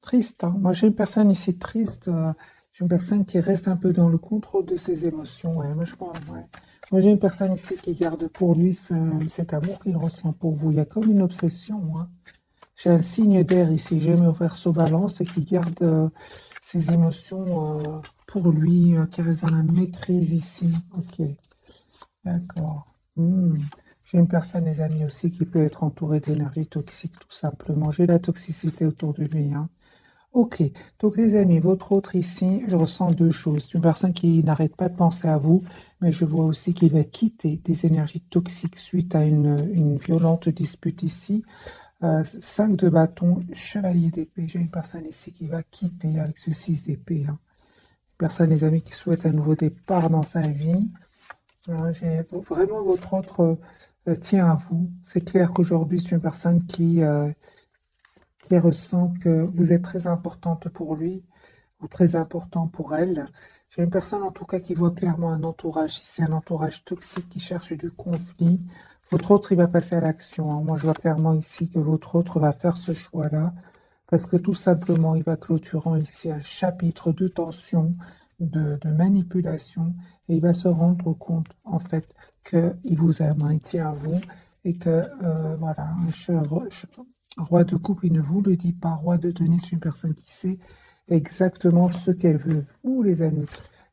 Triste, hein. Moi, j'ai une personne ici triste. J'ai une personne qui reste un peu dans le contrôle de ses émotions. Ouais, moi, je pense, ouais. Moi, j'ai une personne ici qui garde pour lui cet amour qu'il ressent pour vous. Il y a comme une obsession, hein. J'ai un signe d'air ici. J'ai mon verso balance et qui garde ses émotions pour lui, qui reste dans la maîtrise ici. Ok, d'accord. Hmm. J'ai une personne, les amis, aussi qui peut être entourée d'énergie toxique, tout simplement. J'ai la toxicité autour de lui, hein. Ok, donc les amis, votre autre ici, je ressens deux choses. C'est une personne qui n'arrête pas de penser à vous, mais je vois aussi qu'il va quitter des énergies toxiques suite à une violente dispute ici. 5 de bâton, chevalier d'épée. J'ai une personne ici qui va quitter avec ce 6 d'épée, hein. Une personne, les amis, qui souhaite un nouveau départ dans sa vie. J'ai vraiment votre autre tient à vous. C'est clair qu'aujourd'hui, c'est une personne qui ressent que vous êtes très importante pour lui ou très important pour elle. J'ai une personne en tout cas qui voit clairement un entourage. Si c'est un entourage toxique qui cherche du conflit, votre autre, il va passer à l'action, hein. Moi, je vois clairement ici que votre autre va faire ce choix-là parce que tout simplement, il va clôturant ici un chapitre de tension, de manipulation, et il va se rendre compte, en fait, qu'il vous aime, hein, il tient à vous, et que, voilà, roi de coupe, il ne vous le dit pas, roi de denier, c'est une personne qui sait exactement ce qu'elle veut. Vous, les amis,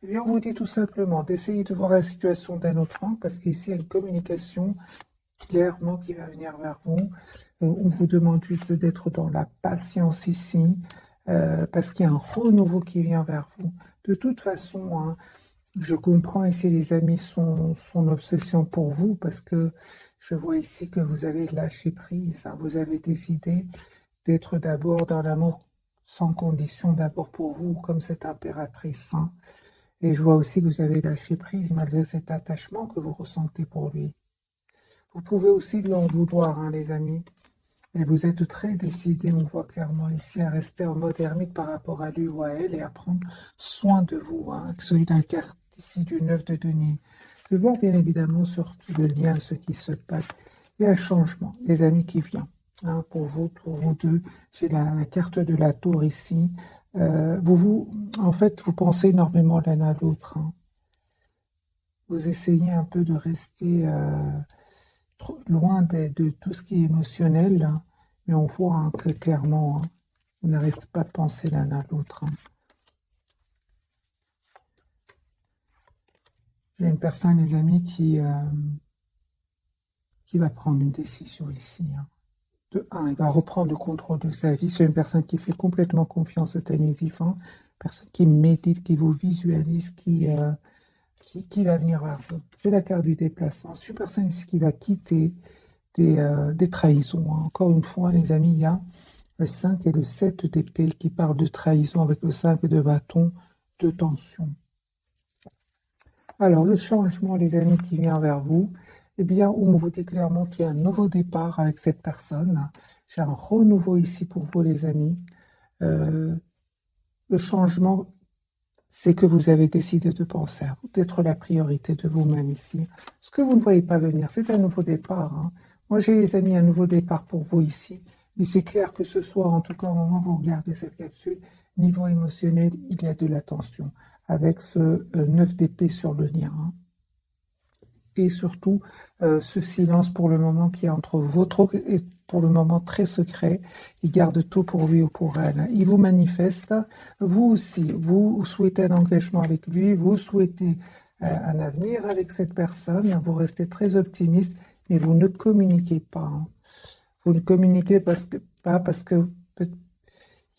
eh bien, on vous dit tout simplement d'essayer de voir la situation d'un autre angle, parce qu'ici, il y a une communication clairement qui va venir vers vous. On vous demande juste d'être dans la patience ici, parce qu'il y a un renouveau qui vient vers vous. De toute façon, hein, je comprends ici, les amis, son obsession pour vous, parce que je vois ici que vous avez lâché prise, hein. Vous avez décidé d'être d'abord dans l'amour sans condition, d'abord pour vous, comme cette impératrice, hein. Et je vois aussi que vous avez lâché prise malgré cet attachement que vous ressentez pour lui. Vous pouvez aussi lui en vouloir, hein, les amis. Et vous êtes très décidé, on voit clairement ici, à rester en mode ermite par rapport à lui ou à elle et à prendre soin de vous, hein. Soyez la carte ici du 9 de denier. Je vois bien évidemment sur le lien, ce qui se passe. Il y a un changement, les amis, qui vient, hein, pour vous deux. J'ai la carte de la tour ici. En fait, vous pensez énormément l'un à l'autre, hein. Vous essayez un peu de rester loin de tout ce qui est émotionnel, hein, mais on voit, hein, que clairement, hein, on n'arrête pas de penser l'un à l'autre, hein. J'ai une personne, les amis, qui va prendre une décision ici, hein. De un, il va reprendre le contrôle de sa vie. C'est une personne qui fait complètement confiance au Seigneur vivant, personne qui médite, qui vous visualise, qui va venir vers vous. J'ai la carte du déplacement. C'est une personne ici qui va quitter des trahisons, hein. Encore une fois, les amis, il y a le 5 et le 7 d'épée qui parlent de trahison avec le 5 de bâton, de tension. Alors, le changement, les amis, qui vient vers vous, eh bien, on vous dit clairement qu'il y a un nouveau départ avec cette personne. J'ai un renouveau ici pour vous, les amis. Euh, le changement, c'est que vous avez décidé de penser à vous, d'être la priorité de vous-même ici. Ce que vous ne voyez pas venir, c'est un nouveau départ, hein. Moi, j'ai, les amis, un nouveau départ pour vous ici. Mais c'est clair que ce soir, en tout cas, au moment où vous regardez cette capsule, niveau émotionnel, il y a de la tension avec ce 9 d'épée sur le lien, hein. Et surtout, ce silence pour le moment qui est entre votre et pour le moment très secret. Il garde tout pour lui ou pour elle. Il vous manifeste. Vous aussi, vous souhaitez un engagement avec lui, vous souhaitez un avenir avec cette personne. Vous restez très optimiste, mais vous ne communiquez pas, hein. Vous ne communiquez pas parce que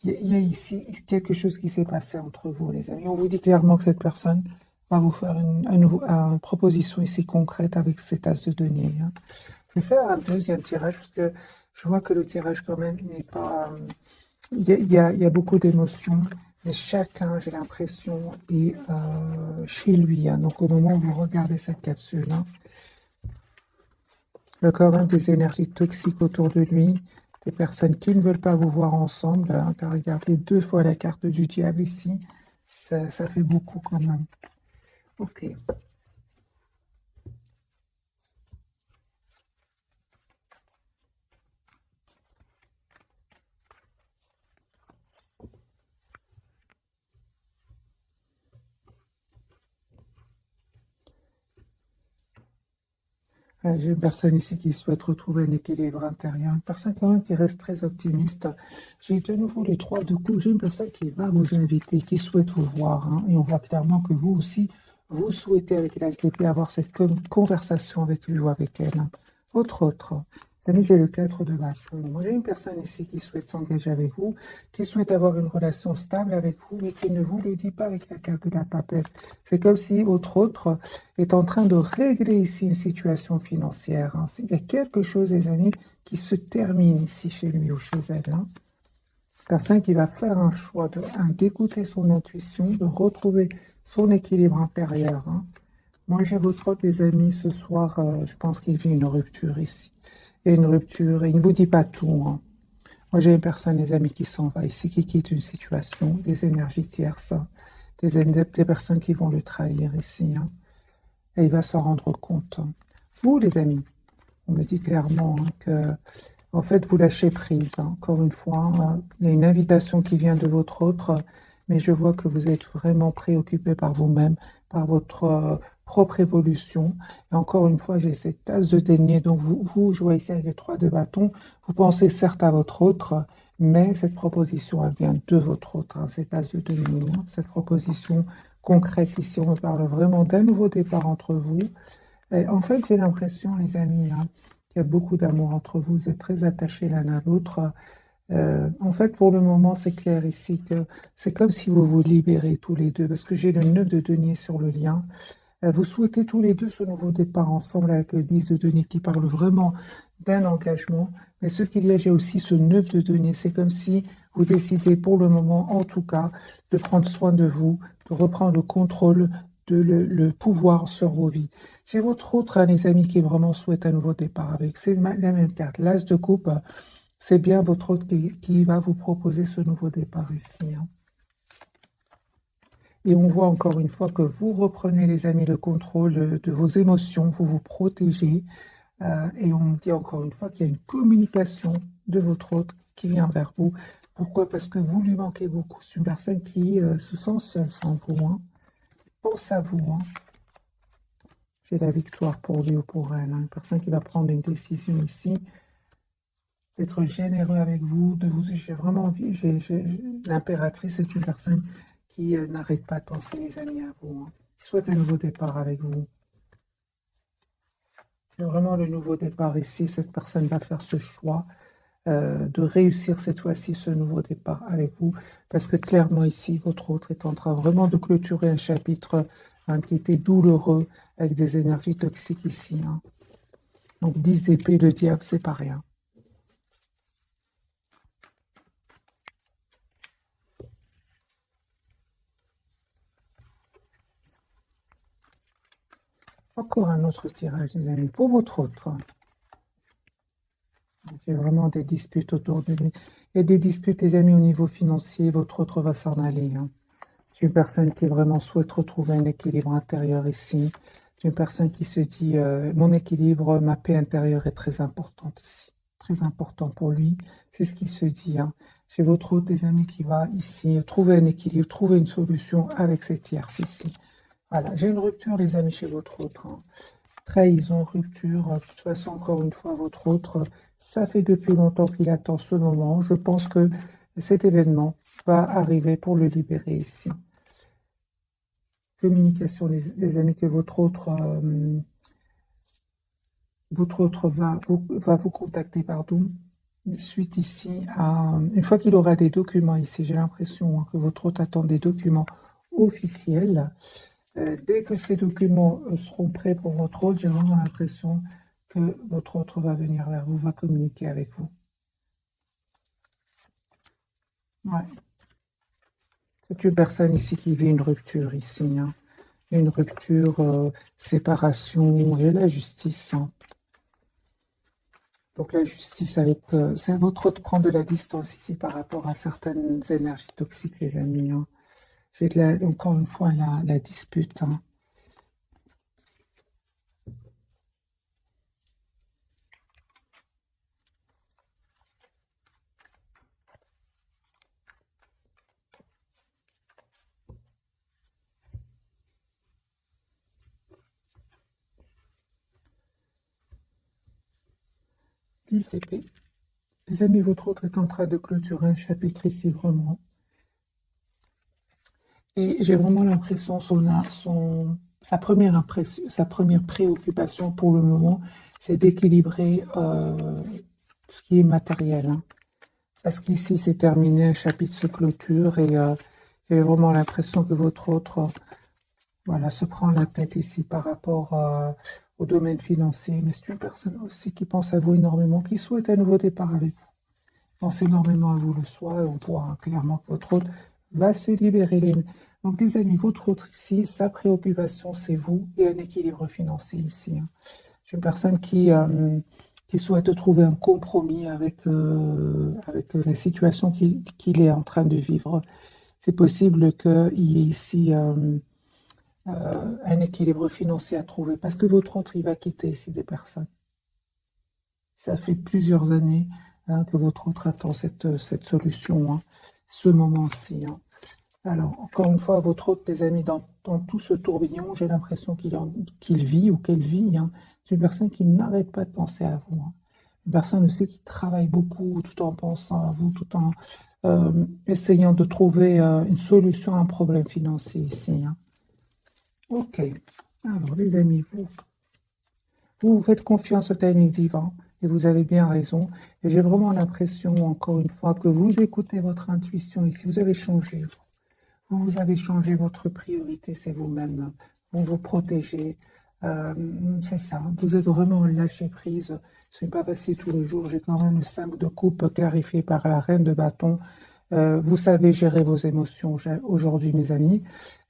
il y a ici quelque chose qui s'est passé entre vous, les amis. On vous dit clairement que cette personne va vous faire une proposition ici concrète avec cet as de denier, hein. Je vais faire un deuxième tirage parce que je vois que le tirage quand même n'est pas... il y a beaucoup d'émotions, mais chacun, j'ai l'impression, est chez lui, hein. Donc au moment où vous regardez cette capsule, hein, il y a quand même des énergies toxiques autour de lui, des personnes qui ne veulent pas vous voir ensemble, hein. Car regardez 2 fois la carte du diable ici, ça fait beaucoup quand même. Ok. J'ai une personne ici qui souhaite retrouver un équilibre intérieur, une personne quand même qui reste très optimiste. J'ai de nouveau les trois de coups. J'ai une personne qui va vous inviter, qui souhaite vous voir, hein, et on voit clairement que vous aussi, vous souhaitez avec la l'ASDP avoir cette conversation avec lui ou avec elle, hein. Autre. Vous savez, j'ai le 4 de bâton. Moi, j'ai une personne ici qui souhaite s'engager avec vous, qui souhaite avoir une relation stable avec vous, mais qui ne vous le dit pas avec la carte de la papette. C'est comme si votre autre est en train de régler ici une situation financière, hein. Il y a quelque chose, les amis, qui se termine ici chez lui ou chez elle, hein. Personne qui va faire un choix d'écouter son intuition, de retrouver son équilibre intérieur, hein. Moi, j'ai votre autre, les amis, ce soir, je pense qu'il vit une rupture ici. Il y a une rupture, et il ne vous dit pas tout, hein. Moi, j'ai une personne, les amis, qui s'en va ici, qui quitte une situation, des énergies tierces, hein, des personnes qui vont le trahir ici, hein. Et il va s'en rendre compte. Vous, les amis, on me dit clairement, hein, que, en fait, vous lâchez prise, hein. Encore une fois, il y a une invitation qui vient de votre autre, mais je vois que vous êtes vraiment préoccupé par vous-même, par votre propre évolution. Et encore une fois, j'ai cette tasse de denier. Donc, je vois ici avec les 3 de bâton, vous pensez certes à votre autre, mais cette proposition, elle vient de votre autre, hein, cette tasse de denier, hein. Cette proposition concrète ici, on me parle vraiment d'un nouveau départ entre vous. Et en fait, j'ai l'impression, les amis, hein, qu'il y a beaucoup d'amour entre vous. Vous êtes très attachés l'un à l'autre. En fait, pour le moment, c'est clair ici que c'est comme si vous vous libérez tous les deux, parce que j'ai le 9 de denier sur le lien. Vous souhaitez tous les deux ce nouveau départ ensemble avec le 10 de denier qui parle vraiment d'un engagement. Mais ce qu'il y a, j'ai aussi ce 9 de denier. C'est comme si vous décidez pour le moment, en tout cas, de prendre soin de vous, de reprendre le contrôle, le pouvoir sur vos vies. J'ai votre autre, hein, les amis, qui vraiment souhaite un nouveau départ avec. C'est la même carte. L'As de coupe, c'est bien votre autre qui va vous proposer ce nouveau départ ici, hein. Et on voit encore une fois que vous reprenez, les amis, le contrôle de vos émotions, vous vous protégez. Et on me dit encore une fois qu'il y a une communication de votre autre qui vient vers vous. Pourquoi? Parce que vous lui manquez beaucoup. C'est une personne qui se sent seule sans vous, hein. Pense à vous, hein. J'ai la victoire pour lui ou pour elle, hein. Une personne qui va prendre une décision ici, d'être généreux avec vous, j'ai vraiment envie, l'impératrice est une personne qui n'arrête pas de penser, les amis, à vous, hein. Il souhaite un nouveau départ avec vous. C'est vraiment le nouveau départ ici. Cette personne va faire ce choix de réussir cette fois-ci ce nouveau départ avec vous. Parce que clairement ici, votre autre est en train vraiment de clôturer un chapitre, hein, qui était douloureux avec des énergies toxiques ici, hein. Donc 10 d'épée, le diable, c'est pas rien. Encore un autre tirage, les amis, pour votre autre. J'ai vraiment des disputes autour de lui. Il y a des disputes, les amis, au niveau financier. Votre autre va s'en aller, hein. C'est une personne qui vraiment souhaite retrouver un équilibre intérieur ici. C'est une personne qui se dit, mon équilibre, ma paix intérieure est très importante ici. Très important pour lui. C'est ce qu'il se dit, hein. J'ai votre autre, des amis, qui va ici trouver un équilibre, trouver une solution avec cette tierce ici. Voilà, j'ai une rupture, les amis, chez votre autre, hein. Trahison, rupture, de toute façon, encore une fois, votre autre, ça fait depuis longtemps qu'il attend ce moment. Je pense que cet événement va arriver pour le libérer ici. Communication, les amis, que votre autre va vous contacter, pardon, suite ici à, une fois qu'il aura des documents ici, j'ai l'impression, hein, que votre autre attend des documents officiels. Dès que ces documents seront prêts pour votre autre, j'ai vraiment l'impression que votre autre va venir vers vous, va communiquer avec vous. Ouais. C'est une personne ici qui vit une rupture ici, hein. Une rupture, séparation et la justice, hein. Donc la justice avec, c'est à votre autre de prendre de la distance ici par rapport à certaines énergies toxiques, les amis, hein. J'ai encore une fois la dispute, hein. 10 épées. Les amis, votre autre est en train de clôturer un chapitre ici, vraiment. Et j'ai vraiment l'impression, sa première préoccupation pour le moment, c'est d'équilibrer ce qui est matériel, hein. Parce qu'ici, c'est terminé, un chapitre se clôture et j'ai vraiment l'impression que votre autre voilà, se prend la tête ici par rapport au domaine financier. Mais c'est une personne aussi qui pense à vous énormément, qui souhaite un nouveau départ avec vous. Pense énormément à vous le soir et on voit clairement que votre autre va se libérer. Donc les amis, votre autre ici, sa préoccupation c'est vous et un équilibre financier ici, hein. C'est une personne qui souhaite trouver un compromis avec la situation qu'il est en train de vivre. C'est possible qu'il y ait ici un équilibre financier à trouver parce que votre autre il va quitter ici des personnes. Ça fait plusieurs années que votre autre attend cette solution, hein, ce moment-ci, hein. Alors, encore une fois, votre autre, les amis, dans tout ce tourbillon, j'ai l'impression qu'il vit ou qu'elle vit, hein. C'est une personne qui n'arrête pas de penser à vous, hein. Une personne aussi qui travaille beaucoup tout en pensant à vous, tout en essayant de trouver une solution à un problème financier ici, hein. Ok. Alors, les amis, vous faites confiance au timing divin et vous avez bien raison. Et j'ai vraiment l'impression, encore une fois, que vous écoutez votre intuition ici. Vous avez changé, vous avez changé votre priorité, c'est vous-même. Vous vous protégez. C'est ça. Vous êtes vraiment lâché prise. Ce n'est pas facile tous les jours. J'ai quand même le 5 de coupe clarifié par la reine de bâton. Vous savez gérer vos émotions aujourd'hui, mes amis.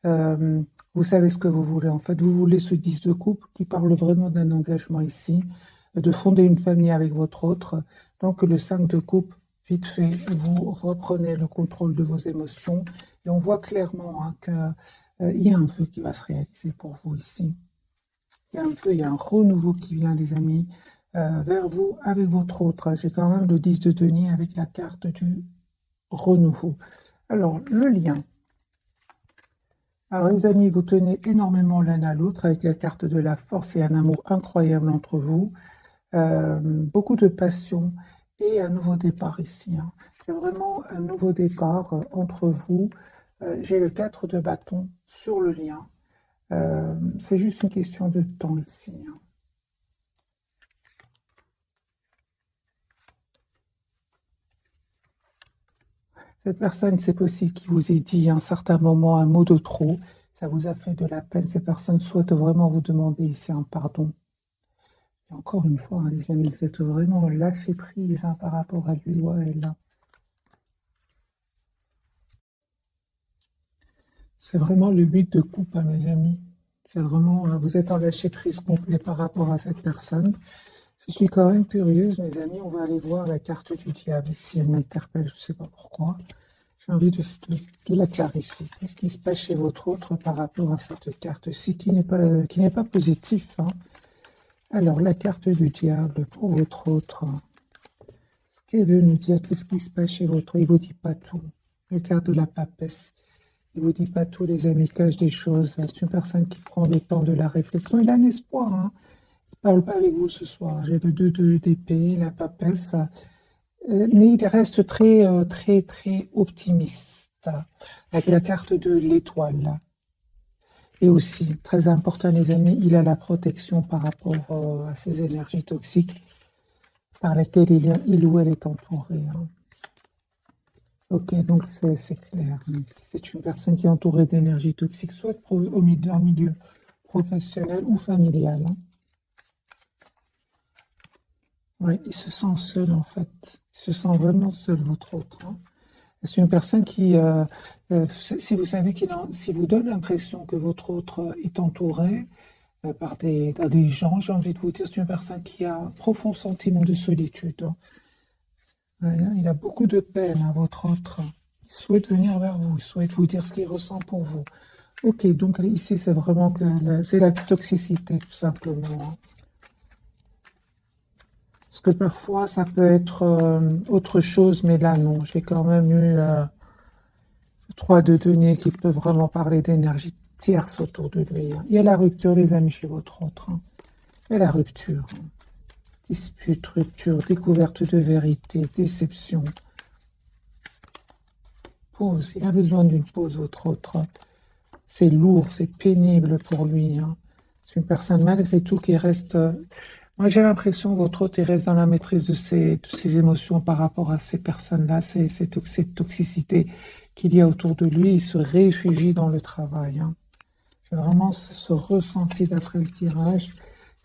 Vous savez ce que vous voulez. En fait, vous voulez ce 10 de coupe qui parle vraiment d'un engagement ici, de fonder une famille avec votre autre. Donc, le 5 de coupe, vite fait, vous reprenez le contrôle de vos émotions. Et on voit clairement hein, qu'il y a un feu qui va se réaliser pour vous ici. Il y a un feu, il y a un renouveau qui vient, les amis, vers vous avec votre autre. J'ai quand même le 10 de denier avec la carte du renouveau. Alors, le lien. Alors, les amis, vous tenez énormément l'un à l'autre avec la carte de la force et un amour incroyable entre vous. Beaucoup de passion et un nouveau départ ici, hein. J'ai vraiment un nouveau départ entre vous. J'ai le 4 de bâton sur le lien. C'est juste une question de temps ici, hein. Cette personne, c'est possible qui vous ait dit à un certain moment un mot de trop. Ça vous a fait de la peine. Cette personne souhaite vraiment vous demander ici un pardon. Et encore une fois, hein, les amis, vous êtes vraiment lâché prise hein, par rapport à lui ou à elle, hein. C'est vraiment le 8 de coupe, hein, mes amis. C'est vraiment, vous êtes en lâcher prise complet par rapport à cette personne. Je suis quand même curieuse, mes amis. On va aller voir la carte du diable ici. Elle m'interpelle, je ne sais pas pourquoi. J'ai envie de la clarifier. Qu'est-ce qui se passe chez votre autre par rapport à cette carte-ci qui n'est pas positif, hein. Alors, la carte du diable pour votre autre. Ce qu'elle veut nous dire, qu'est-ce qui se passe chez votre autre? Il ne vous dit pas tout. La carte de la papesse. Il ne vous dit pas tout, les amis, cache des choses. C'est une personne qui prend le temps de la réflexion. Il a un espoir, hein. Il ne parle pas avec vous ce soir. J'ai le 2 d'épée, la papesse. Mais il reste très, très, très optimiste avec la carte de l'étoile. Et aussi, très important, les amis, il a la protection par rapport à ces énergies toxiques par lesquelles il ou elle est entouré, hein. Ok, donc c'est clair. C'est une personne qui est entourée d'énergie toxique, soit au milieu professionnel ou familial, hein. Oui, il se sent seul en fait. Il se sent vraiment seul, votre autre, hein. C'est une personne qui, si vous savez si vous donne l'impression que votre autre est entouré par des gens, j'ai envie de vous dire, c'est une personne qui a un profond sentiment de solitude, hein. Voilà, il a beaucoup de peine à votre autre. Il souhaite venir vers vous, il souhaite vous dire ce qu'il ressent pour vous. Ok, donc ici, c'est vraiment que c'est la toxicité, tout simplement, hein. Parce que parfois, ça peut être autre chose, mais là, non. J'ai quand même eu 3 de denier qui peut vraiment parler d'énergie tierce autour de lui, hein. Il y a la rupture, les amis, chez votre autre, hein. Il y a la rupture, hein. Dispute, rupture, découverte de vérité, déception. Pause, il a besoin d'une pause, votre autre. C'est lourd, c'est pénible pour lui, hein. C'est une personne malgré tout qui reste... moi j'ai l'impression que votre hôte il reste dans la maîtrise de ses émotions par rapport à ces personnes-là, cette toxicité qu'il y a autour de lui. Il se réfugie dans le travail, hein. J'ai vraiment ce ressenti d'après le tirage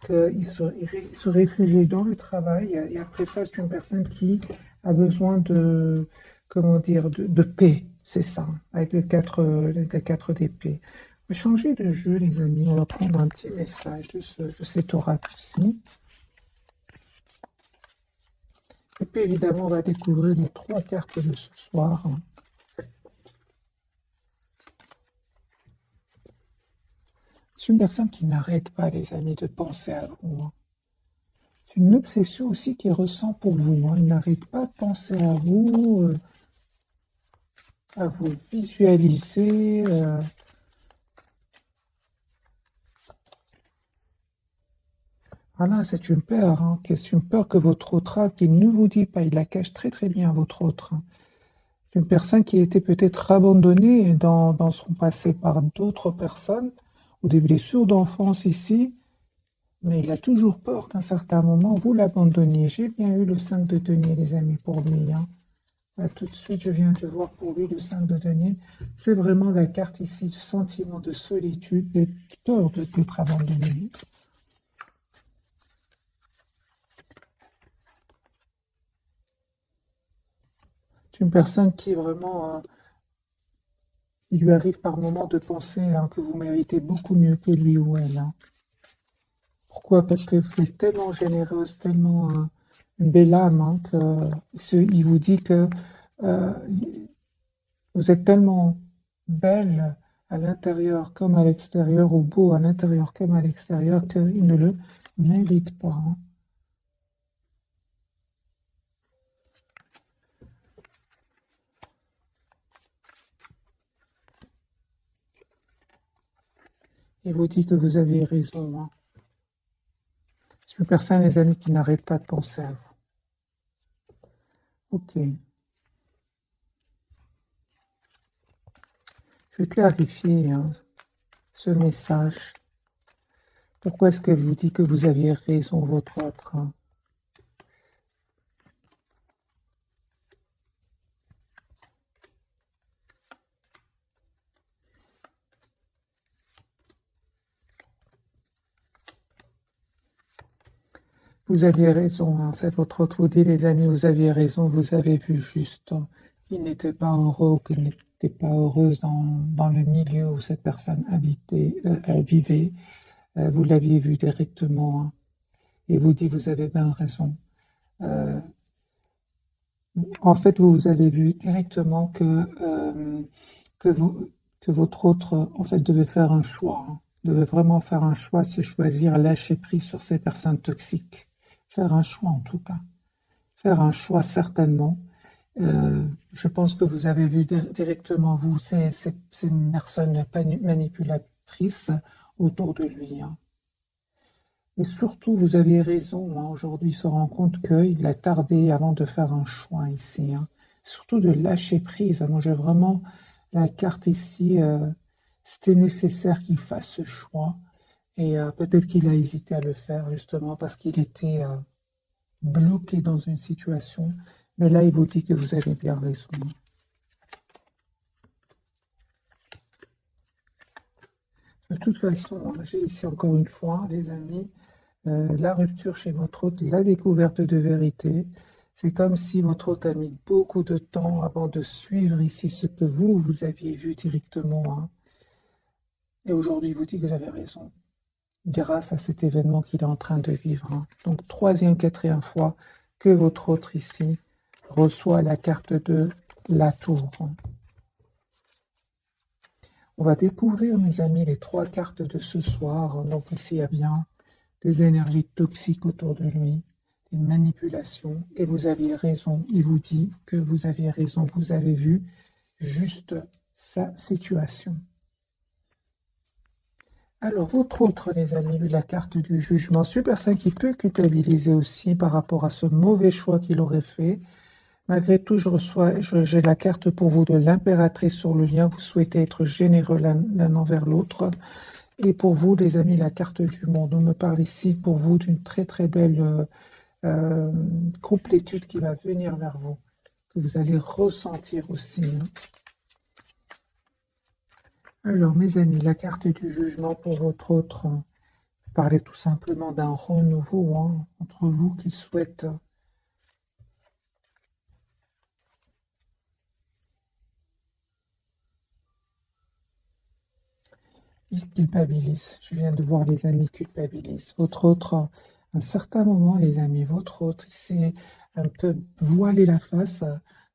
qu'il se réfugie dans le travail et après ça c'est une personne qui a besoin de, comment dire, de paix, c'est ça, avec les 4 d'épée. On va changer de jeu les amis, on va prendre un petit message de cet oracle-ci. Et puis évidemment on va découvrir les 3 cartes de ce soir. C'est une personne qui n'arrête pas, les amis, de penser à vous, hein. C'est une obsession aussi qu'il ressent pour vous, hein. Il n'arrête pas de penser à vous visualiser. Voilà, c'est une peur, hein. C'est une peur que votre autre, qu'il ne vous dit pas, il la cache très très bien, votre autre, hein. C'est une personne qui a été peut-être abandonnée dans son passé par d'autres personnes, ou des blessures d'enfance ici, mais il a toujours peur qu'à un certain moment, vous l'abandonniez. J'ai bien eu le 5 de denier, les amis, pour lui, hein. Là, tout de suite, je viens de voir pour lui le 5 de denier. C'est vraiment la carte ici du sentiment de solitude, de peur d'être abandonné. C'est une personne qui vraiment, il lui arrive par moments de penser, hein, que vous méritez beaucoup mieux que lui ou elle, hein. Pourquoi? Parce que vous êtes tellement généreuse, tellement une belle âme, hein, il vous dit que euh, vous êtes tellement belle à l'intérieur comme à l'extérieur, ou beau à l'intérieur comme à l'extérieur, qu'il ne le mérite pas, hein. Il vous dit que vous avez raison, hein. C'est une personne, les amis, qui n'arrête pas de penser à vous. Ok. Je vais clarifier, hein, ce message. Pourquoi est-ce que vous dit que vous aviez raison, votre autre, hein? Vous aviez raison, hein, c'est votre autre vous dit, les amis, vous aviez raison, vous avez vu juste, hein. Il n'était pas heureux ou qu'il n'était pas heureuse dans le milieu où cette personne vivait. Vous l'aviez vu directement, hein, et vous dit, vous avez bien raison. En fait, vous avez vu directement que, vous, que votre autre, en fait, devait faire un choix, hein. Devait vraiment faire un choix, se choisir, lâcher prise sur ces personnes toxiques. Faire un choix, en tout cas. Faire un choix, certainement. Je pense que vous avez vu directement, vous, c'est une personne manipulatrice autour de lui, hein. Et surtout, vous avez raison, hein, aujourd'hui, il se rend compte qu'il a tardé avant de faire un choix ici, hein. Surtout de lâcher prise. Moi, j'ai vraiment la carte ici. C'était nécessaire qu'il fasse ce choix. Et peut-être qu'il a hésité à le faire, justement, parce qu'il était bloqué dans une situation. Mais là, il vous dit que vous avez bien raison. De toute façon, j'ai ici encore une fois, les amis, la rupture chez votre hôte, la découverte de vérité. C'est comme si votre hôte a mis beaucoup de temps avant de suivre ici ce que vous aviez vu directement, hein. Et aujourd'hui, il vous dit que vous avez raison, grâce à cet événement qu'il est en train de vivre, hein. Donc, troisième, quatrième fois que votre hôte ici reçoit la carte de la tour, hein. On va découvrir, mes amis, les 3 cartes de ce soir. Donc ici, il y a bien des énergies toxiques autour de lui, des manipulations. Et vous aviez raison, il vous dit que vous aviez raison, vous avez vu juste sa situation. Alors, votre autre, les amis, la carte du jugement, c'est une personne qui peut culpabiliser aussi par rapport à ce mauvais choix qu'il aurait fait. Malgré tout, j'ai la carte pour vous de l'impératrice sur le lien. Vous souhaitez être généreux l'un envers l'autre. Et pour vous, les amis, la carte du monde. On me parle ici pour vous d'une très très belle euh, complétude qui va venir vers vous, que vous allez ressentir aussi, hein. Alors, mes amis, la carte du jugement pour votre autre, parlez tout simplement d'un renouveau, hein, entre vous qui souhaite. Il culpabilise. Je viens de voir les amis culpabilisent. Votre autre, à un certain moment, les amis, votre autre, il s'est un peu voilé la face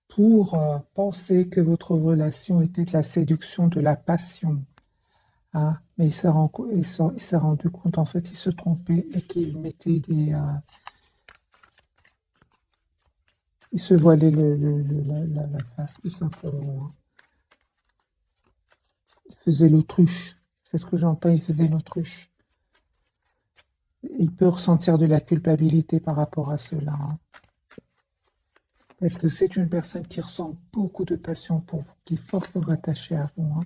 pour penser que votre relation était de la séduction, de la passion. Ah, mais il s'est rendu compte, en fait, il se trompait et qu'il mettait il se voilait la face, tout simplement, hein. Il faisait l'autruche. C'est ce que j'entends, il faisait l'autruche. Il peut ressentir de la culpabilité par rapport à cela, hein. Parce que c'est une personne qui ressent beaucoup de passion pour vous, qui est fort, fort attachée à vous, hein.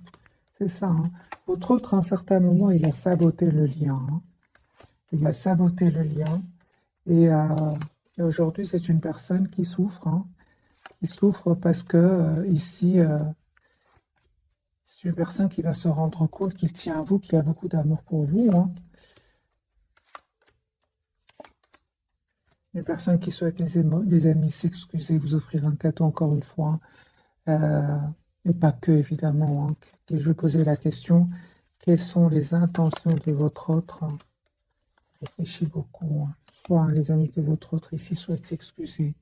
C'est ça, hein. Votre autre, à un certain moment, il a saboté le lien, hein. Il a saboté le lien. Et, aujourd'hui, c'est une personne qui souffre, hein. Qui souffre parce que ici, c'est une personne qui va se rendre compte qu'il tient à vous, qu'il a beaucoup d'amour pour vous, hein. Une personne qui souhaite les amis s'excuser, vous offrir un cadeau encore une fois, euh, et pas que, évidemment, hein. Et je vais poser la question, quelles sont les intentions de votre autre, hein? Réfléchis beaucoup, hein. Soit, les amis, que votre autre ici souhaite s'excuser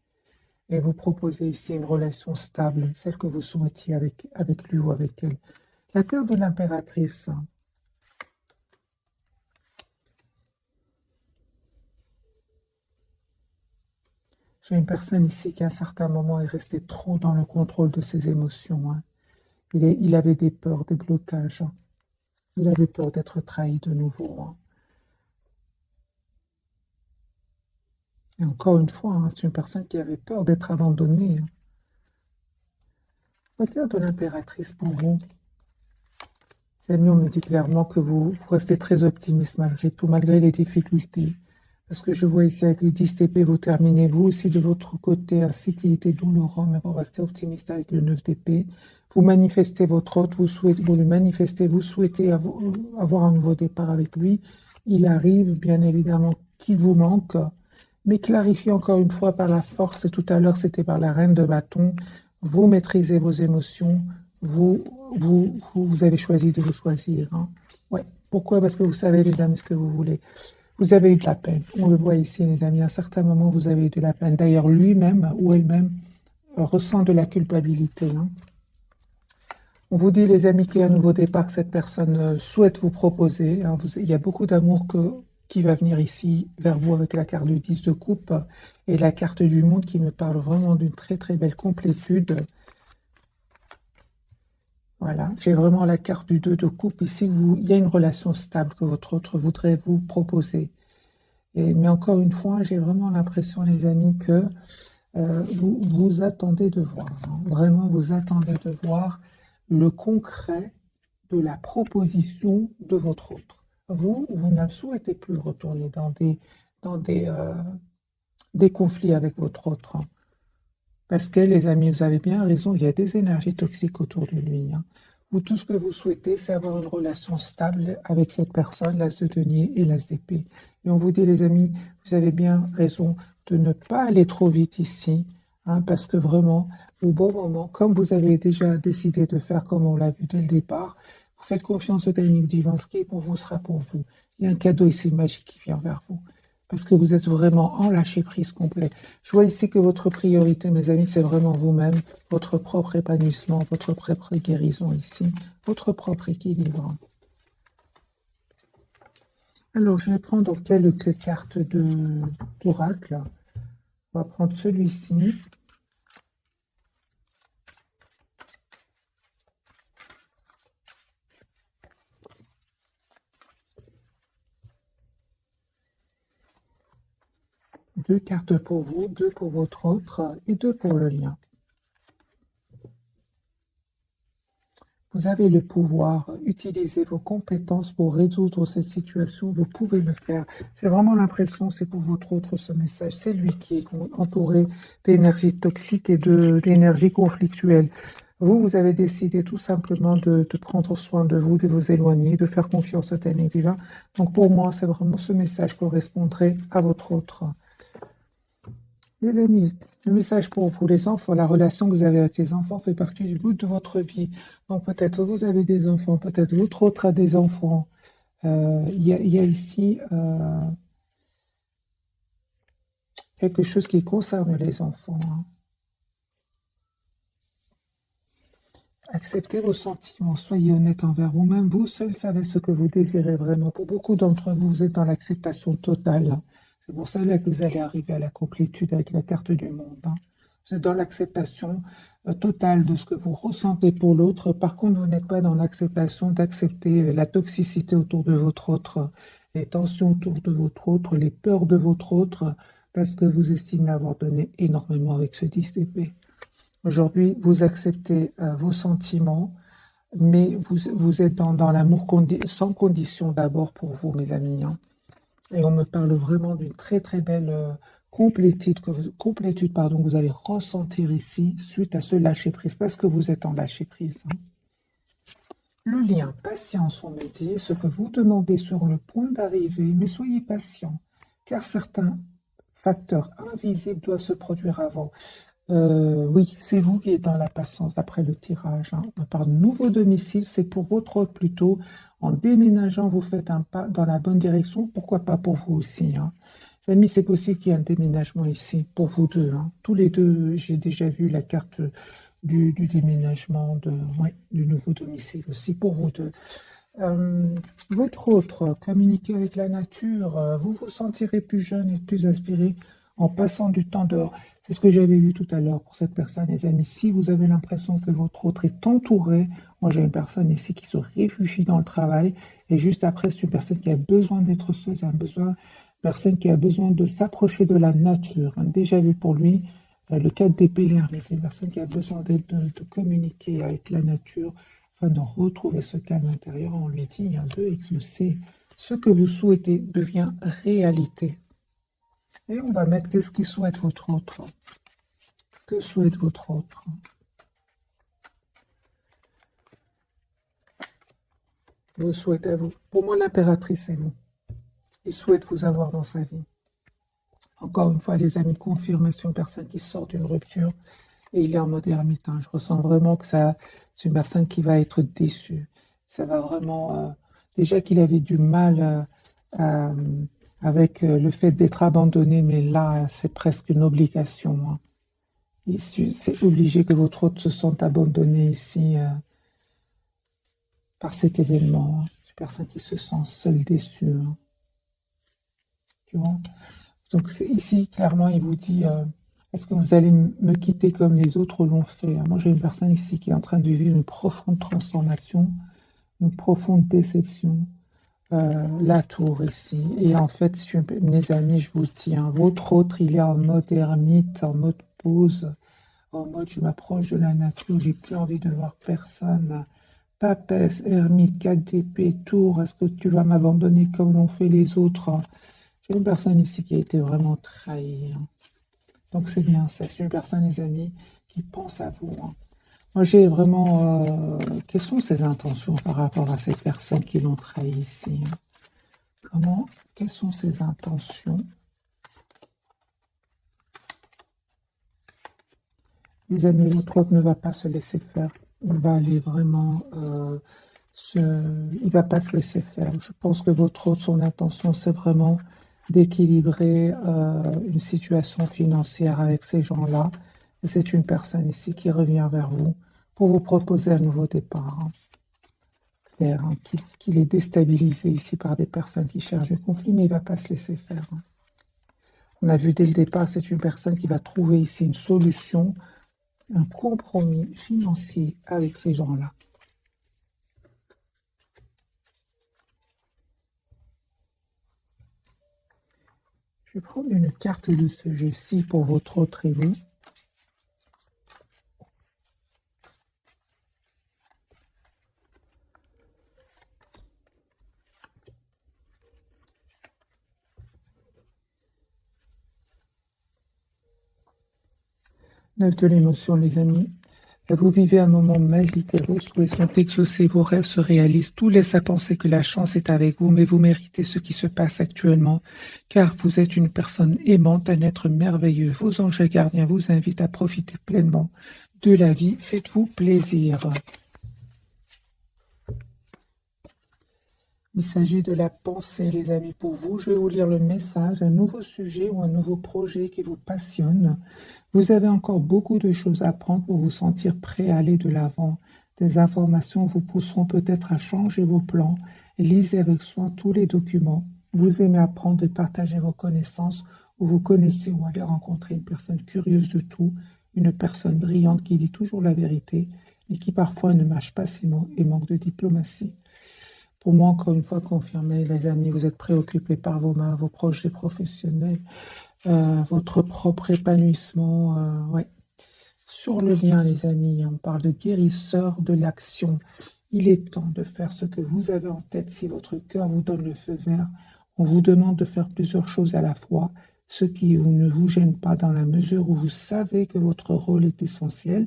et vous proposer ici une relation stable, celle que vous souhaitiez avec lui ou avec elle. La carte de l'impératrice, hein. J'ai une personne ici qui à un certain moment est restée trop dans le contrôle de ses émotions, hein. Il avait des peurs, des blocages, hein. Il avait peur d'être trahi de nouveau, hein. Et encore une fois, hein, c'est une personne qui avait peur d'être abandonnée, hein. La carte de l'impératrice pour vous, Samuel me dit clairement que vous restez très optimiste malgré tout, malgré les difficultés. Parce que je vois ici avec le 10 TP, vous terminez vous aussi de votre côté un cycle qui était douloureux, mais vous restez optimiste avec le 9 d'épée. Vous manifestez votre hôte, vous le manifestez, vous souhaitez avoir un nouveau départ avec lui. Il arrive, bien évidemment, qu'il vous manque, mais clarifiez encore une fois par la force, et tout à l'heure c'était par la reine de bâton, vous maîtrisez vos émotions, vous, vous avez choisi de vous choisir, hein. Ouais. Pourquoi? Parce que vous savez, les amis, ce que vous voulez. Vous avez eu de la peine. On le voit ici, les amis. À un certain moment, vous avez eu de la peine. D'ailleurs, lui-même ou elle-même ressent de la culpabilité, hein. On vous dit, les amis, qu'il y a un nouveau départ que cette personne souhaite vous proposer, hein. Il y a beaucoup d'amour qui va venir ici vers vous avec la carte du 10 de coupe et la carte du monde qui me parle vraiment d'une très très belle complétude. Voilà, j'ai vraiment la carte du 2 de coupe. Ici, il y a une relation stable que votre autre voudrait vous proposer. Mais encore une fois, j'ai vraiment l'impression, les amis, que vous attendez de voir, hein. Vraiment, vous attendez de voir le concret de la proposition de votre autre. Vous ne souhaitez plus retourner dans des conflits avec votre autre, hein. Parce que, les amis, vous avez bien raison, il y a des énergies toxiques autour de lui, hein. Vous, tout ce que vous souhaitez, c'est avoir une relation stable avec cette personne, l'as de denier et l'as d'épée. Et on vous dit, les amis, vous avez bien raison de ne pas aller trop vite ici, hein, parce que vraiment, au bon moment, comme vous avez déjà décidé de faire comme on l'a vu dès le départ, vous faites confiance au timing divin, ce qui est pour vous sera pour vous. Il y a un cadeau ici magique qui vient vers vous, parce que vous êtes vraiment en lâcher-prise complet. Je vois ici que votre priorité, mes amis, c'est vraiment vous-même, votre propre épanouissement, votre propre guérison ici, votre propre équilibre. Alors, je vais prendre quelques cartes d'oracle. On va prendre celui-ci. 2 cartes pour vous, 2 pour votre autre et 2 pour le lien. Vous avez le pouvoir, utilisez vos compétences pour résoudre cette situation, vous pouvez le faire. J'ai vraiment l'impression, c'est pour votre autre ce message, c'est lui qui est entouré d'énergie toxique et d'énergie conflictuelle. Vous avez décidé tout simplement de prendre soin de vous, de vous éloigner, de faire confiance au timing divin. Donc pour moi, c'est vraiment ce message correspondrait à votre autre. Les amis, le message pour vous, les enfants, la relation que vous avez avec les enfants fait partie du bout de votre vie. Donc peut-être vous avez des enfants, peut-être votre autre a des enfants. Il y a ici quelque chose qui concerne les enfants. Hein. Acceptez vos sentiments, soyez honnête envers vous-même. Vous seul savez ce que vous désirez vraiment. Pour beaucoup d'entre vous, vous êtes dans l'acceptation totale. C'est pour cela que vous allez arriver à la complétude avec la carte du monde. Hein. Vous êtes dans l'acceptation totale de ce que vous ressentez pour l'autre. Par contre, vous n'êtes pas dans l'acceptation d'accepter la toxicité autour de votre autre, les tensions autour de votre autre, les peurs de votre autre, parce que vous estimez avoir donné énormément avec ce 10 d'épée. Aujourd'hui, vous acceptez vos sentiments, mais vous êtes dans l'amour sans condition d'abord pour vous, mes amis. Hein. Et on me parle vraiment d'une très très belle complétude, que vous allez ressentir ici suite à ce lâcher-prise, parce que vous êtes en lâcher-prise. Hein. Le lien, patience, on me dit, ce que vous demandez sur le point d'arriver, mais soyez patient, car certains facteurs invisibles doivent se produire avant. Oui, c'est vous qui êtes dans la patience après le tirage. Hein. On parle de nouveau domicile, c'est pour votre autre plutôt. En déménageant, vous faites un pas dans la bonne direction. Pourquoi pas pour vous aussi, hein. Les amis, c'est possible qu'il y ait un déménagement ici pour vous deux. Hein. Tous les deux, j'ai déjà vu la carte du déménagement, du nouveau domicile aussi pour vous deux. Votre autre, communiquer avec la nature, vous vous sentirez plus jeune et plus inspiré en passant du temps dehors. C'est ce que j'avais vu tout à l'heure pour cette personne, les amis. Si vous avez l'impression que votre autre est entouré, moi j'ai une personne ici qui se réfugie dans le travail, et juste après, c'est une personne qui a besoin d'être seule, c'est une personne qui a besoin de s'approcher de la nature. Hein. Déjà vu pour lui, le 4 d'épée, l'ermite, une personne qui a besoin de communiquer avec la nature, afin de retrouver ce calme intérieur. On lui dit, il y a 2x, ce que vous souhaitez devient réalité. Et on va mettre qu'est-ce qui souhaite votre autre. Que souhaite votre autre? Vous souhaitez à vous. Pour moi, l'impératrice, c'est vous. Il souhaite vous avoir dans sa vie. Encore une fois, les amis, confirmation, une personne qui sort d'une rupture et il est en mode ermite. Hein. Je ressens vraiment que c'est une personne qui va être déçue. Ça va vraiment... déjà qu'il avait du mal avec le fait d'être abandonné, mais là, c'est presque une obligation. Hein. C'est obligé que votre autre se sente abandonné ici par cet événement. Hein. Une personne qui se sent seule, déçue. Hein. Tu vois? Donc ici, clairement, il vous dit, est-ce que vous allez me quitter comme les autres l'ont fait? Moi, j'ai une personne ici qui est en train de vivre une profonde transformation, une profonde déception. La tour ici. Et en fait, mes amis, je vous dis, hein, votre autre, il est en mode ermite, en mode pause, en mode je m'approche de la nature, j'ai plus envie de voir personne. Papesse, ermite, 4 d'épée, tour, est-ce que tu vas m'abandonner comme l'ont fait les autres? J'ai une personne ici qui a été vraiment trahie. Hein. Donc c'est bien ça, c'est une personne, les amis, qui pense à vous. Hein. Moi, j'ai vraiment... quelles sont ses intentions par rapport à cette personne qui l'ont trahi ici? Hein. Quelles sont ses intentions? Les amis, votre autre ne va pas se laisser faire. Il va aller vraiment... il va pas se laisser faire. Je pense que votre autre, son intention, c'est vraiment d'équilibrer une situation financière avec ces gens-là. Et c'est une personne ici qui revient vers vous pour vous proposer un nouveau départ. Hein. Clair, hein, qu'il est déstabilisé ici par des personnes qui cherchent le conflit, mais il ne va pas se laisser faire. Hein. On a vu dès le départ, c'est une personne qui va trouver ici une solution, un compromis financier avec ces gens-là. Je vais prendre une carte de ce jeu-ci pour votre autre et vous. Neuf de l'émotion, les amis. Vous vivez un moment magique et vos souhaits sont exaucés, vos rêves se réalisent. Tout laisse à penser que la chance est avec vous, mais vous méritez ce qui se passe actuellement, car vous êtes une personne aimante, un être merveilleux. Vos anges gardiens vous invitent à profiter pleinement de la vie. Faites-vous plaisir. Messager de la pensée, les amis, pour vous. Je vais vous lire le message, un nouveau sujet ou un nouveau projet qui vous passionne. Vous avez encore beaucoup de choses à apprendre pour vous sentir prêt à aller de l'avant. Des informations vous pousseront peut-être à changer vos plans. Lisez avec soin tous les documents. Vous aimez apprendre et partager vos connaissances, ou vous connaissez ou allez rencontrer une personne curieuse de tout, une personne brillante qui dit toujours la vérité et qui parfois ne mâche pas ses mots et manque de diplomatie. Pour moi, encore une fois, confirmé, les amis, vous êtes préoccupés par vos mains, vos projets professionnels, votre propre épanouissement. Ouais. Sur le lien, les amis, on parle de guérisseur de l'action. Il est temps de faire ce que vous avez en tête. Si votre cœur vous donne le feu vert, on vous demande de faire plusieurs choses à la fois, ce qui ne vous gêne pas dans la mesure où vous savez que votre rôle est essentiel.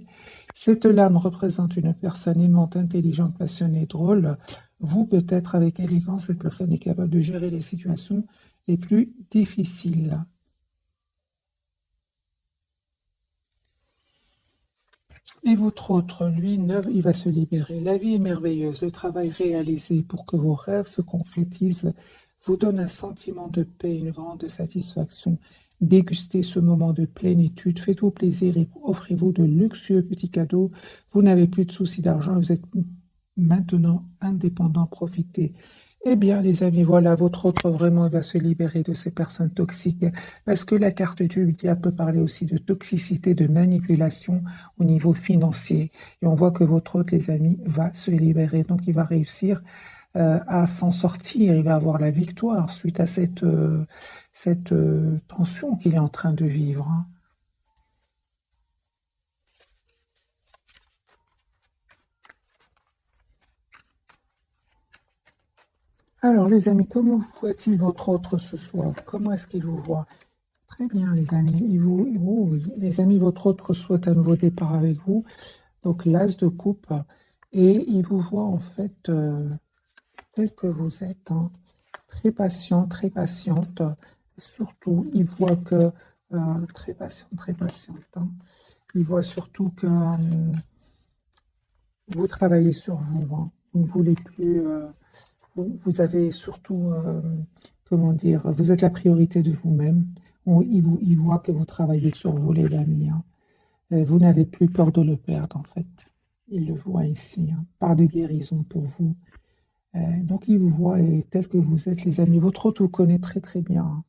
Cette lame représente une personne aimante, intelligente, passionnée, drôle. Vous, peut-être avec élégance, cette personne est capable de gérer les situations les plus difficiles. Et votre autre, lui, il va se libérer. La vie est merveilleuse. Le travail réalisé pour que vos rêves se concrétisent vous donne un sentiment de paix, une grande satisfaction. Dégustez ce moment de plénitude, faites-vous plaisir et offrez-vous de luxueux petits cadeaux. Vous n'avez plus de soucis d'argent, vous êtes maintenant indépendant, profitez. Eh bien, les amis, voilà, votre autre vraiment va se libérer de ces personnes toxiques. Parce que la carte du diable peut parler aussi de toxicité, de manipulation au niveau financier. Et on voit que votre autre, les amis, va se libérer. Donc, il va réussir à s'en sortir. Il va avoir la victoire suite à cette tension qu'il est en train de vivre. Hein. Alors, les amis, comment voit-il votre autre ce soir? Comment est-ce qu'il vous voit? Très bien, les amis. Oui, les amis, votre autre souhaite un nouveau départ avec vous. Donc, l'as de coupe. Et il vous voit en fait tel que vous êtes, hein, très patient, très patiente. Surtout, il voit que très patient, très patiente. Hein. Il voit surtout que vous travaillez sur vous. Hein. Vous ne voulez plus. Vous avez surtout, comment dire, vous êtes la priorité de vous-même. Il voit que vous travaillez sur vous, les amis. Hein. Vous n'avez plus peur de le perdre, en fait. Il le voit ici. Hein. Part de guérison pour vous. Donc, il vous voit et tel que vous êtes, les amis. Votre autre vous connaît très, très bien. Hein.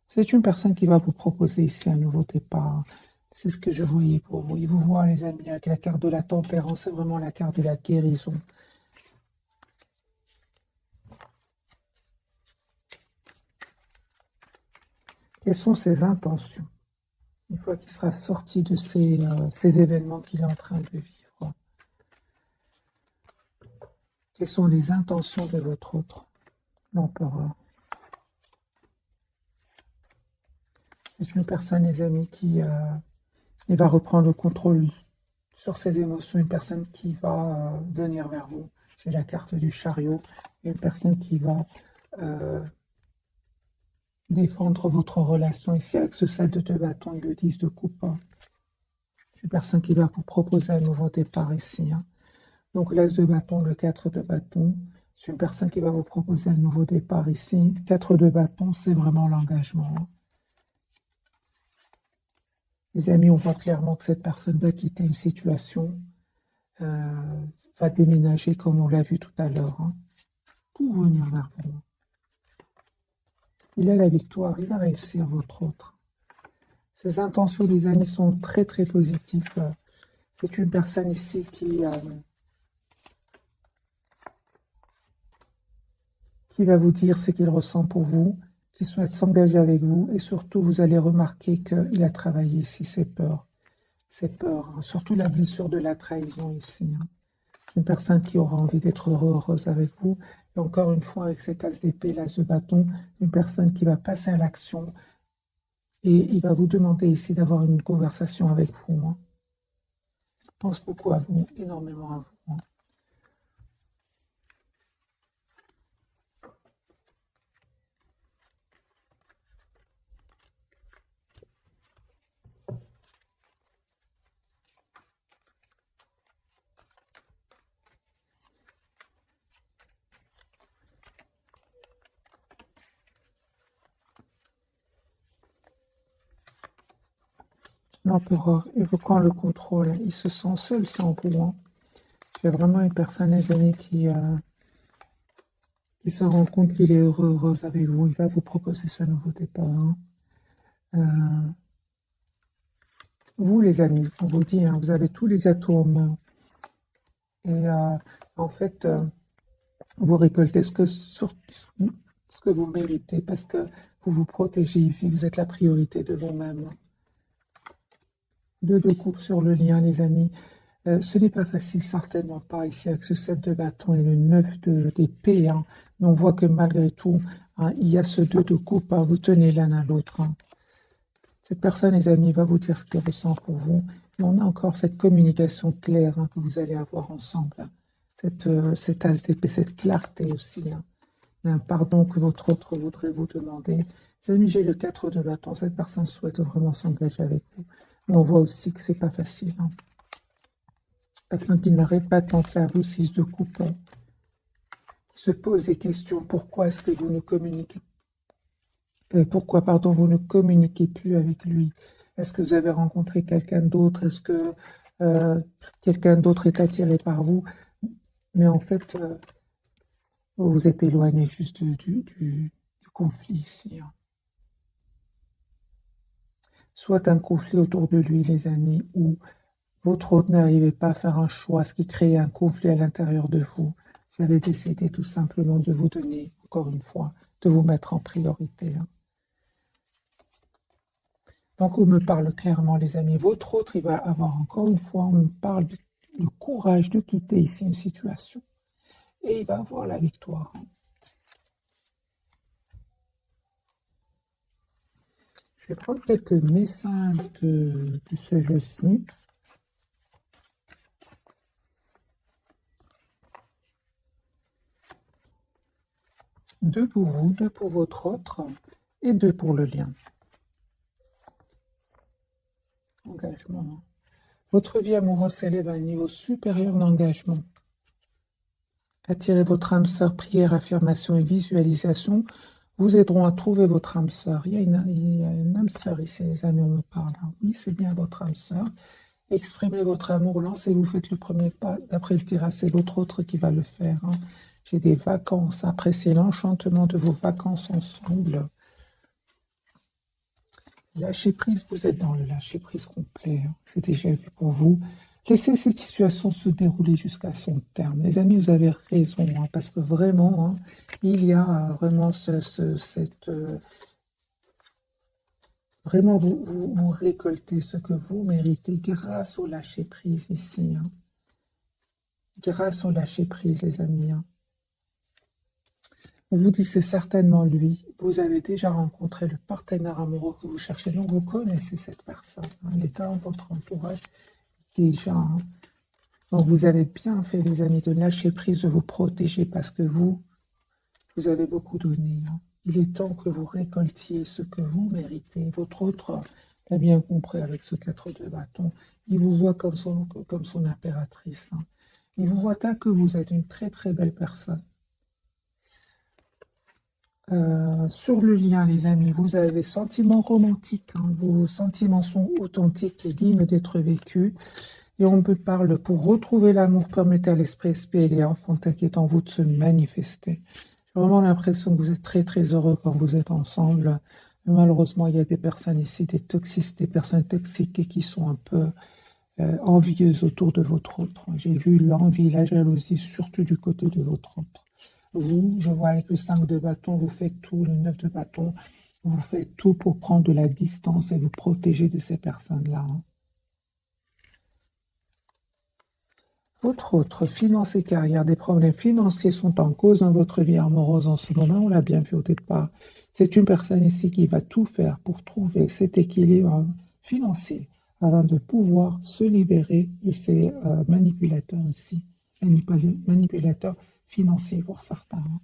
C'est une personne qui va vous proposer ici un nouveau départ. C'est ce que je voyais pour vous. Il vous voit, les amis, avec la carte de la tempérance. C'est vraiment la carte de la guérison. Quelles sont ses intentions? Une fois qu'il sera sorti de ces événements qu'il est en train de vivre. Quelles sont les intentions de votre autre, l'empereur? C'est une personne, les amis, qui il va reprendre le contrôle sur ses émotions, une personne qui va venir vers vous. J'ai la carte du chariot, une personne qui va défendre votre relation. Ici, avec ce 7 de bâton et le 10 de coupe, une personne qui va vous proposer un nouveau départ ici. Hein. Donc, l'as de bâton, le 4 de bâton, c'est une personne qui va vous proposer un nouveau départ ici. 4 de bâton, c'est vraiment l'engagement. Hein. Les amis, on voit clairement que cette personne va quitter une situation, va déménager comme on l'a vu tout à l'heure, hein, pour venir vers vous. Il a la victoire, il va réussir votre autre. Ses intentions, les amis, sont très très positives. C'est une personne ici qui va vous dire ce qu'il ressent pour vous, qui souhaite s'engager avec vous. Et surtout, vous allez remarquer qu'il a travaillé ici ses peurs. Ses peurs, hein. Surtout la blessure de la trahison ici, hein. Une personne qui aura envie d'être heureuse avec vous. Et encore une fois, avec cet as d'épée, l'as de bâton, une personne qui va passer à l'action et il va vous demander ici d'avoir une conversation avec vous, hein. Il pense beaucoup à vous, énormément à vous, hein. L'empereur évoquant le contrôle, il se sent seul sans vous, hein. Il y a vraiment une personne, les amis, qui se rend compte qu'il est heureux, heureuse avec vous. Il va vous proposer ce nouveau départ, hein. Euh, Vous, les amis, on vous dit, hein, vous avez tous les atouts en main. Et en fait, vous récoltez ce que vous méritez parce que vous vous protégez ici. Vous êtes la priorité de vous-même. Deux coups sur le lien, les amis. Ce n'est pas facile, certainement pas, ici, avec ce 7 de bâton et le 9 d'épée, hein. Mais on voit que malgré tout, hein, il y a ce 2 de coupe, hein, vous tenez l'un à l'autre, hein. Cette personne, les amis, va vous dire ce qu'elle ressent pour vous. Et on a encore cette communication claire, hein, que vous allez avoir ensemble, hein. Cet as d'épée, cette clarté aussi, hein. Il y a un pardon que votre autre voudrait vous demander. Les amis, j'ai le 4 de bâton. Cette personne souhaite vraiment s'engager avec vous. Mais on voit aussi que c'est pas facile, hein. Personne qui n'arrête pas de penser à vous, 6 de coupe, hein. Qui se pose des questions. Pourquoi est-ce que vous ne communiquez pourquoi, pardon, vous ne communiquez plus avec lui? Est-ce que vous avez rencontré quelqu'un d'autre? Est-ce que quelqu'un d'autre est attiré par vous? Mais en fait, vous vous êtes éloigné juste du conflit ici, hein. Soit un conflit autour de lui, les amis, ou votre autre n'arrivait pas à faire un choix, ce qui crée un conflit à l'intérieur de vous. Vous avez décidé tout simplement de vous donner, encore une fois, de vous mettre en priorité, hein. Donc, on me parle clairement, les amis. Votre autre, il va avoir, encore une fois, on me parle du courage de quitter ici une situation. Et il va avoir la victoire, hein. Je vais prendre quelques messages de ce jeu-ci. Deux pour vous, deux pour votre autre et deux pour le lien. Engagement. Votre vie amoureuse s'élève à un niveau supérieur d'engagement. Attirez votre âme sœur, prière, affirmation et visualisation vous aideront à trouver votre âme sœur. Il y a une âme sœur ici, les amis, on me parle, hein. Oui, c'est bien votre âme sœur. Exprimez votre amour, lancez-vous, faites le premier pas. D'après le tirage, c'est votre autre qui va le faire, hein. J'ai des vacances, appréciez l'enchantement de vos vacances ensemble. Lâcher prise, vous êtes dans le lâcher prise complet, hein. C'est déjà vu pour vous. Laissez cette situation se dérouler jusqu'à son terme. Les amis, vous avez raison, hein, parce que vraiment, hein, il y a vraiment vraiment, vous récoltez ce que vous méritez grâce au lâcher prise ici, hein. Grâce au lâcher prise, les amis, hein. On vous dit c'est certainement lui. Vous avez déjà rencontré le partenaire amoureux que vous cherchez. Donc vous connaissez cette personne, hein. Elle est dans votre entourage déjà, hein. Donc vous avez bien fait, les amis, de lâcher prise, de vous protéger parce que vous avez beaucoup donné, hein. Il est temps que vous récoltiez ce que vous méritez. Votre autre a bien compris avec ce 4 de bâton. Il vous voit comme son impératrice, hein. Il vous voit tel que vous êtes une très très belle personne. Sur le lien, les amis, vous avez des sentiments romantiques, hein. Vos sentiments sont authentiques et dignes d'être vécus. Et on me parle, pour retrouver l'amour, permettez à l'esprit et les enfants t'inquiètent en vous de se manifester. J'ai vraiment l'impression que vous êtes très très heureux quand vous êtes ensemble. Mais malheureusement, il y a des personnes ici, des personnes toxiques et qui sont un peu envieuses autour de votre autre. J'ai vu l'envie, la jalousie, surtout du côté de votre autre. Vous, je vois avec le 5 de bâton, vous faites tout, le 9 de bâton, vous faites tout pour prendre de la distance et vous protéger de ces personnes-là, hein. Votre autre, finance et carrière, des problèmes financiers sont en cause dans votre vie amoureuse en ce moment, on l'a bien vu au départ. C'est une personne ici qui va tout faire pour trouver cet équilibre financier afin de pouvoir se libérer de ces manipulateurs ici, manipulateurs financiers pour certains, hein.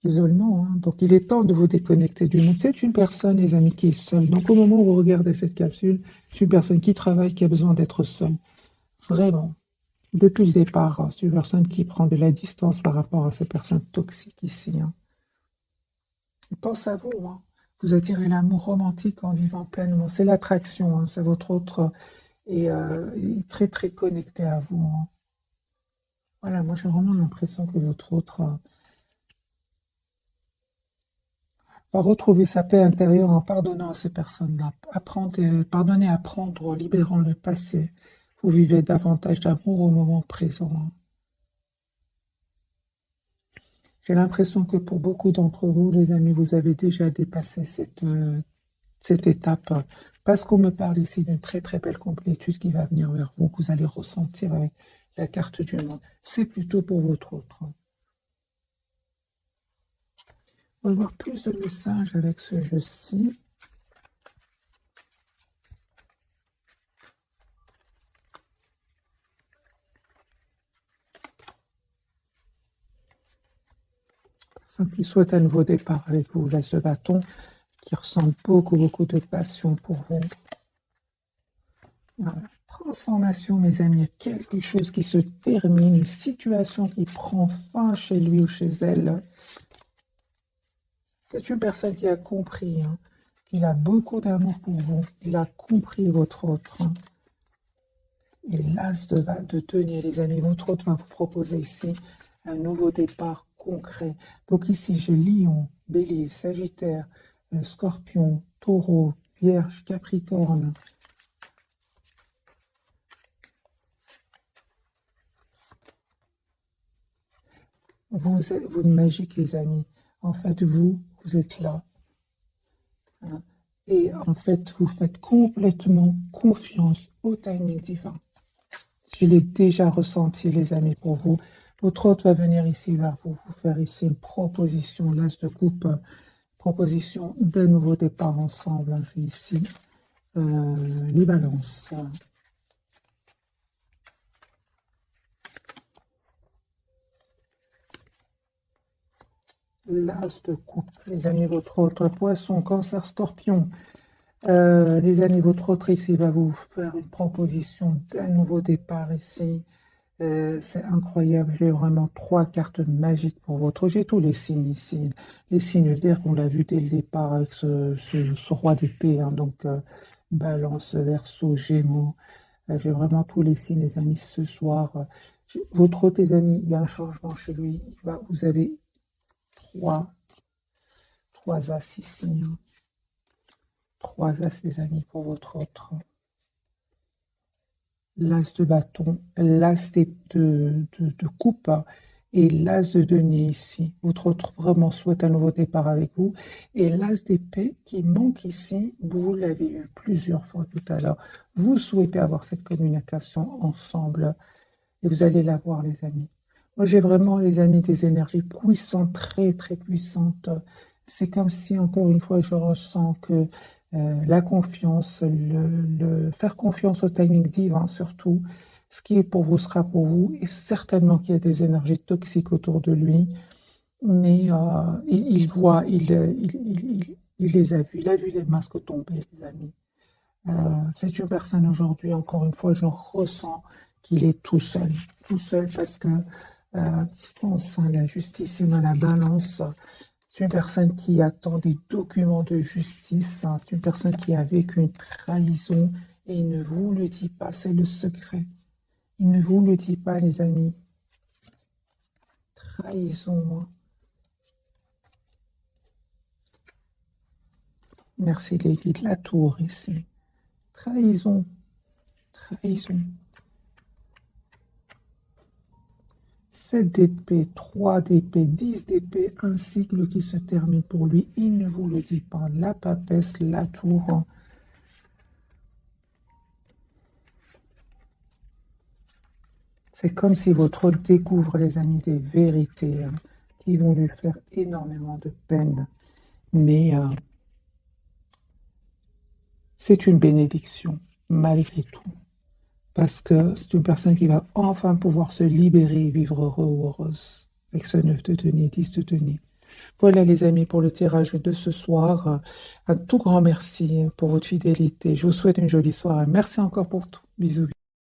Isolement, hein. Donc il est temps de vous déconnecter du monde. C'est une personne, les amis, qui est seule. Donc au moment où vous regardez cette capsule, c'est une personne qui travaille, qui a besoin d'être seule. Vraiment. Depuis le départ, hein, c'est une personne qui prend de la distance par rapport à ces personnes toxiques ici, hein. Pense à vous, hein. Vous attirez l'amour romantique en vivant pleinement. C'est l'attraction, hein. C'est votre autre est très très connecté à vous, hein. Voilà, moi j'ai vraiment l'impression que votre autre va retrouver sa paix intérieure en pardonnant à ces personnes-là. Pardonnez, apprendre, en libérant le passé. Vous vivez davantage d'amour au moment présent, hein. J'ai l'impression que pour beaucoup d'entre vous, les amis, vous avez déjà dépassé cette étape, parce qu'on me parle ici d'une très très belle complétude qui va venir vers vous, que vous allez ressentir avec la carte du monde. C'est plutôt pour votre autre. On va voir plus de messages avec ce jeu-ci. Personne qui souhaite un nouveau départ avec vous, l'as de bâton, qui ressent beaucoup, beaucoup de passion pour vous. Voilà. Transformation, mes amis, il y a quelque chose qui se termine, une situation qui prend fin chez lui ou chez elle. C'est une personne qui a compris, hein, qu'il a beaucoup d'amour pour vous. Il a compris votre autre, hein. Et l'as de denier, les amis, votre autre va vous proposer ici un nouveau départ concret. Donc ici, j'ai Lion, Bélier, Sagittaire, Scorpion, Taureau, Vierge, Capricorne. Vous êtes magique, les amis. En fait, vous êtes là, hein. Et en fait, vous faites complètement confiance au timing divin. Je l'ai déjà ressenti, les amis, pour vous. Votre hôte va venir ici vers vous, vous faire ici une proposition, l'as de coupe, proposition d'un nouveau départ ensemble, hein. J'ai ici les balances. L'as de coupe, les amis, votre autre poisson, cancer, scorpion. Les amis, votre autre ici va vous faire une proposition d'un nouveau départ ici. C'est incroyable, j'ai vraiment 3 cartes magiques pour votre. J'ai tous les signes ici. Les signes d'air qu'on l'a vu dès le départ avec ce roi d'épée, hein. Donc, balance, verseau, gémeaux. J'ai vraiment tous les signes, les amis, ce soir. Votre autre, les amis, il y a un changement chez lui. Vous avez 3 as ici, hein. 3 as, les amis, pour votre autre. L'as de bâton, l'as de coupe et l'as de denier ici. Votre autre vraiment souhaite un nouveau départ avec vous. Et l'as d'épée qui manque ici, vous l'avez eu plusieurs fois tout à l'heure. Vous souhaitez avoir cette communication ensemble et vous allez l'avoir, les amis. Moi, j'ai vraiment, les amis, des énergies puissantes, très, très puissantes. C'est comme si, encore une fois, je ressens que la confiance, faire confiance au timing divin, surtout, ce qui est pour vous sera pour vous, et certainement qu'il y a des énergies toxiques autour de lui, mais il voit, il les a vus, il a vu les masques tomber, les amis. C'est une personne aujourd'hui, encore une fois, je ressens qu'il est tout seul parce que distance, hein, la justice et la balance. C'est une personne qui attend des documents de justice, hein. C'est une personne qui a vécu une trahison et il ne vous le dit pas, c'est le secret. Il ne vous le dit pas, les amis. Trahison, hein. Merci les guides, la tour ici. Trahison, trahison. 7 d'épée, 3 d'épée, 10 d'épée, un cycle qui se termine pour lui. Il ne vous le dit pas. La papesse, la tour. C'est comme si votre hôte découvre, les amis, des vérités qui vont lui faire énormément de peine. Mais c'est une bénédiction, malgré tout. Parce que c'est une personne qui va enfin pouvoir se libérer et vivre heureux ou heureuse. Avec ce 9 de denier, 10 de denier. Voilà les amis pour le tirage de ce soir. Un tout grand merci pour votre fidélité. Je vous souhaite une jolie soirée. Merci encore pour tout. Bisous.